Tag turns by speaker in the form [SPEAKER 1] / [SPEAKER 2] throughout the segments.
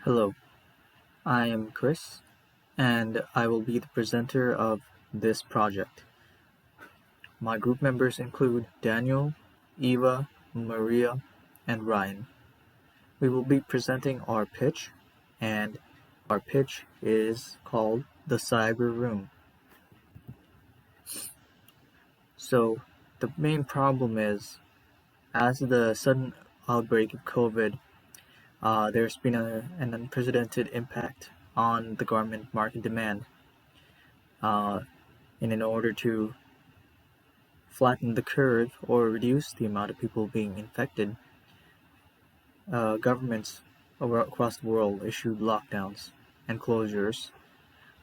[SPEAKER 1] Hello, I am Chris, and I will be the presenter of this project. My group members include Daniel, Eva, Maria, and Ryan. We will be presenting our pitch, and our pitch is called the Cyber Room. So, the main problem is, as the sudden outbreak of COVID, there's been an unprecedented impact on the garment market demand. And in order to flatten the curve or reduce the amount of people being infected, governments across the world issued lockdowns and closures.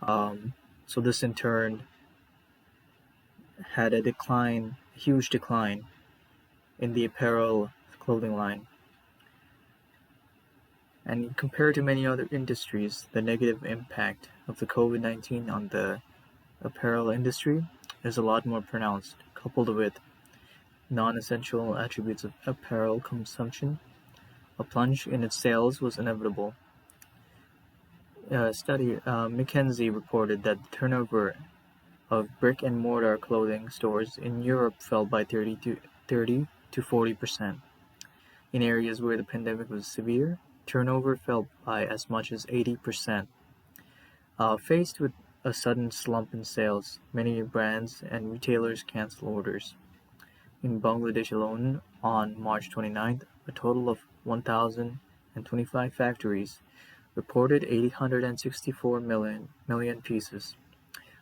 [SPEAKER 1] Um, so this in turn had a huge decline in the apparel clothing line. And compared to many other industries, the negative impact of the COVID-19 on the apparel industry is a lot more pronounced, coupled with non-essential attributes of apparel consumption. A plunge in its sales was inevitable. McKinsey reported that the turnover of brick-and-mortar clothing stores in Europe fell by 30 to 40%. In areas where the pandemic was severe, turnover fell by as much as 80%. Faced with a sudden slump in sales, many brands and retailers canceled orders. In Bangladesh alone, on March 29th, a total of 1,025 factories reported 864 million pieces,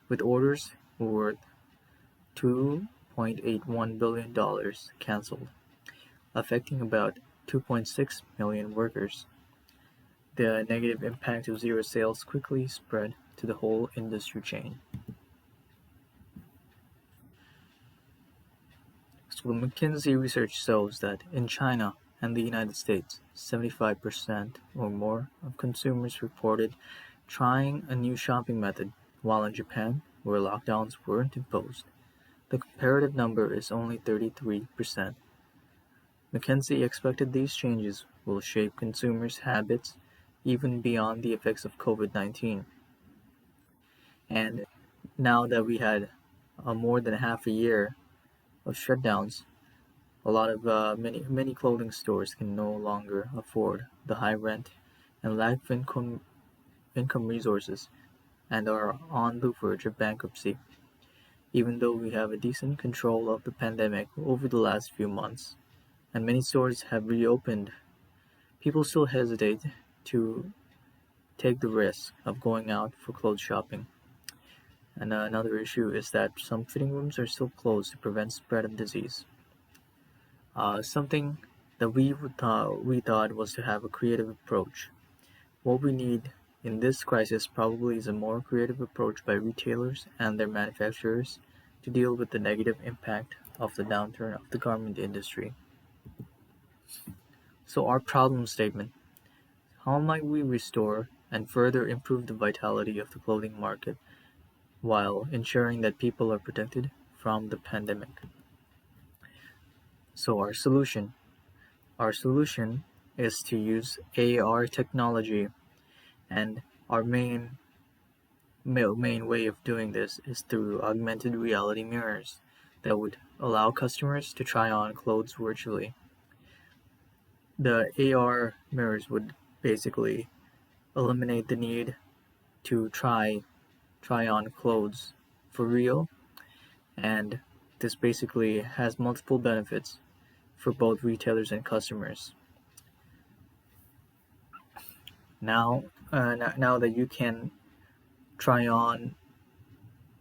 [SPEAKER 1] with orders worth $2.81 billion cancelled, affecting about 2.6 million workers. The negative impact of zero sales quickly spread to the whole industry chain. So the McKinsey research shows that in China and the United States, 75% or more of consumers reported trying a new shopping method, while in Japan, where lockdowns weren't imposed, the comparative number is only 33%. McKinsey expected these changes will shape consumers' habits even beyond the effects of COVID-19. And now that we had more than half a year of shutdowns, a lot of many clothing stores can no longer afford the high rent and lack of income resources and are on the verge of bankruptcy. Even though we have a decent control of the pandemic over the last few months, and many stores have reopened, people still hesitate to take the risk of going out for clothes shopping. And another issue is that some fitting rooms are still closed to prevent spread of disease. Something that we thought was to have a creative approach. What we need in this crisis probably is a more creative approach by retailers and their manufacturers to deal with the negative impact of the downturn of the garment industry. So our problem statement: how might we restore and further improve the vitality of the clothing market while ensuring that people are protected from the pandemic? So our solution is to use AR technology, and our main way of doing this is through augmented reality mirrors that would allow customers to try on clothes virtually. The AR mirrors would basically eliminate the need to try on clothes for real, and this basically has multiple benefits for both retailers and customers. Now that you can try on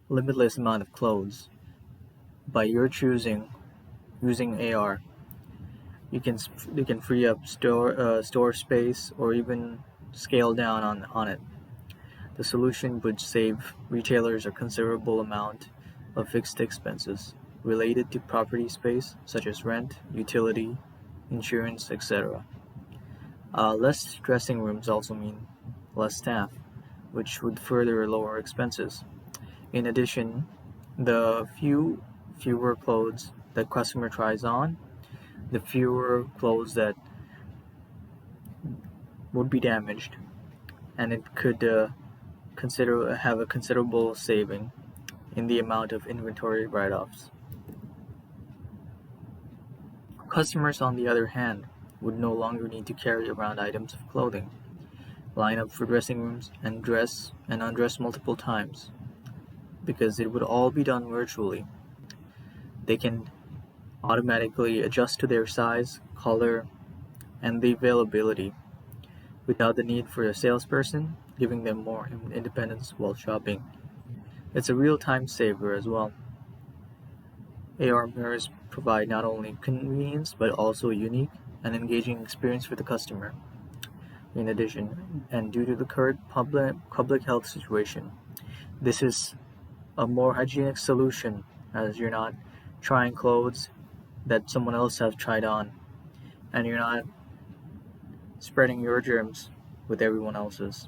[SPEAKER 1] limitless amount of clothes by your choosing using AR, you can free up store space or even scale down on it. The solution would save retailers a considerable amount of fixed expenses related to property space, such as rent, utility, insurance, etc. Less dressing rooms also mean less staff, which would further lower expenses. In addition, the fewer clothes that customer tries on, the fewer clothes that would be damaged, and it could have a considerable saving in the amount of inventory write-offs. Customers, on the other hand, would no longer need to carry around items of clothing, line up for dressing rooms, and dress and undress multiple times, because it would all be done virtually. They can automatically adjust to their size, color, and the availability without the need for a salesperson, giving them more independence while shopping. It's a real time saver as well. AR mirrors provide not only convenience but also a unique and engaging experience for the customer. In addition, and due to the current public health situation, this is a more hygienic solution, as you're not trying clothes that someone else has tried on, and you're not spreading your germs with everyone else's.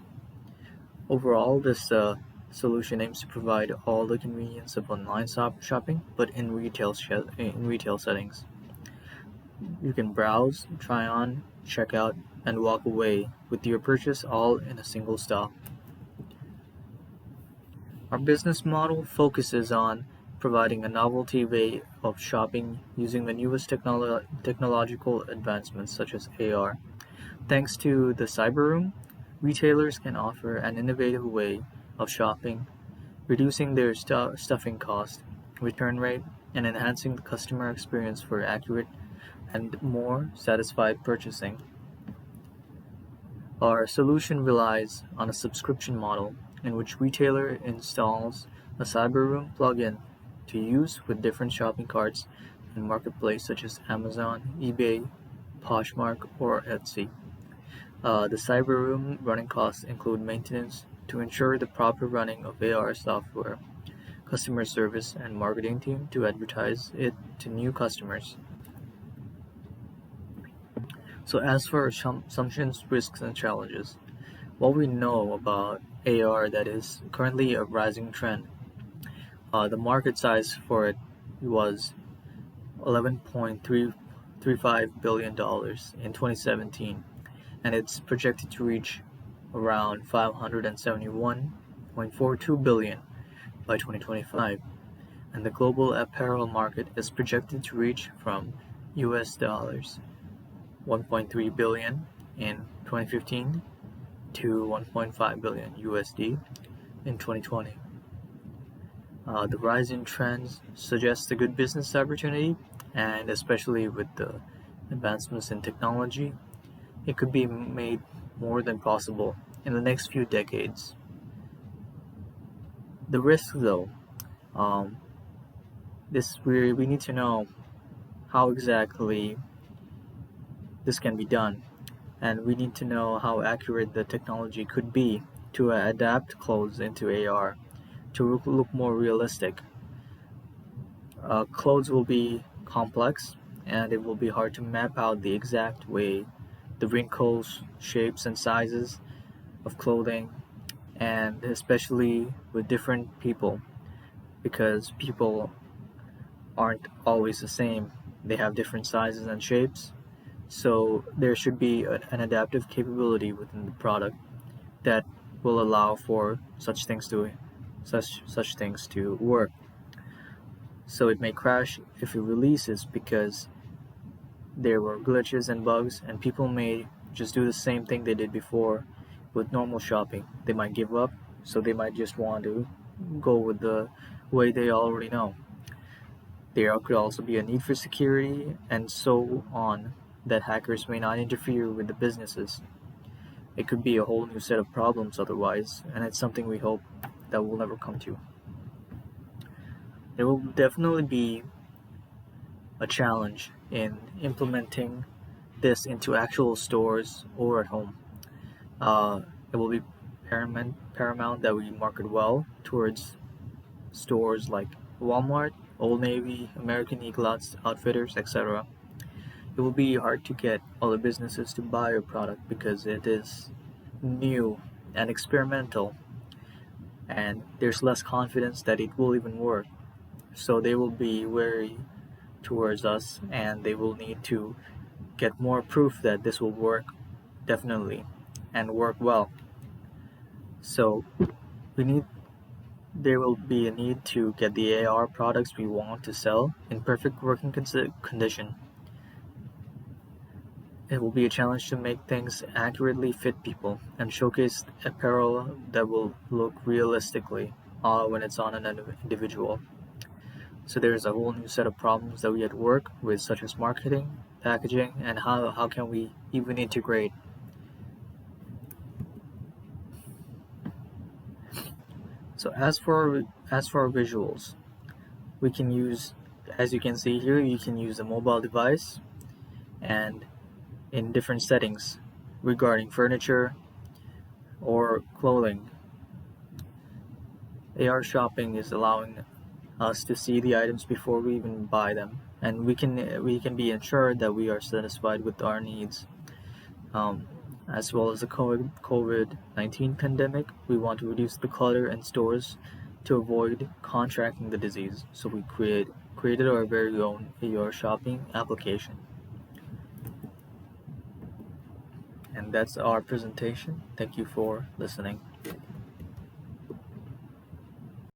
[SPEAKER 1] Overall, this solution aims to provide all the convenience of online shopping, but in retail settings. You can browse, try on, check out, and walk away with your purchase all in a single stop. Our business model focuses on providing a novelty way of shopping using the newest technological advancements such as AR. Thanks to the Cyber Room, retailers can offer an innovative way of shopping, reducing their stuffing cost, return rate, and enhancing the customer experience for accurate and more satisfied purchasing. Our solution relies on a subscription model in which retailer installs a Cyberroom plugin to use with different shopping carts and marketplace such as Amazon, eBay, Poshmark, or Etsy. The Cyberroom running costs include maintenance to ensure the proper running of AR software, customer service, and marketing team to advertise it to new customers. So as for assumptions, risks, and challenges, what we know about AR that is currently a rising trend. The market size for it was $11.335 billion in 2017, and it's projected to reach around $571.42 billion by 2025. And the global apparel market is projected to reach from US dollars 1.3 billion in 2015 to 1.5 billion USD in 2020. The rise in trends suggests a good business opportunity, and especially with the advancements in technology, it could be made more than possible in the next few decades. The risk, though, we need to know how exactly this can be done, and we need to know how accurate the technology could be to adapt clothes into AR to look more realistic. Clothes will be complex, and it will be hard to map out the exact way the wrinkles, shapes, and sizes of clothing, and especially with different people, because people aren't always the same. They have different sizes and shapes, so there should be an adaptive capability within the product that will allow for such things to work. So it may crash if it releases because there were glitches and bugs, and people may just do the same thing they did before with normal shopping. They might give up, so they might just want to go with the way they already know. There could also be a need for security and so on, that hackers may not interfere with the businesses. It could be a whole new set of problems otherwise, and it's something we hope that will never come to. There will definitely be a challenge in implementing this into actual stores or at home. It will be paramount that we market well towards stores like Walmart, Old Navy, American Eagle Outfitters, etc. It will be hard to get other businesses to buy your product because it is new and experimental, and there's less confidence that it will even work. So they will be wary towards us, and they will need to get more proof that this will work definitely and work well. So we need there will be a need to get the AR products we want to sell in perfect working condition. It will be a challenge to make things accurately fit people and showcase apparel that will look realistically when it's on an individual. So there's a whole new set of problems that we at work with, such as marketing, packaging, and how can we even integrate. So as for our visuals, we can use, as you can see here, you can use a mobile device and in different settings regarding furniture or clothing. AR shopping is allowing us to see the items before we even buy them, and we can be ensured that we are satisfied with our needs. Um, as well as the COVID-19 pandemic, we want to reduce the clutter in stores to avoid contracting the disease. So we created our very own AR shopping application, and that's our presentation. Thank you for listening.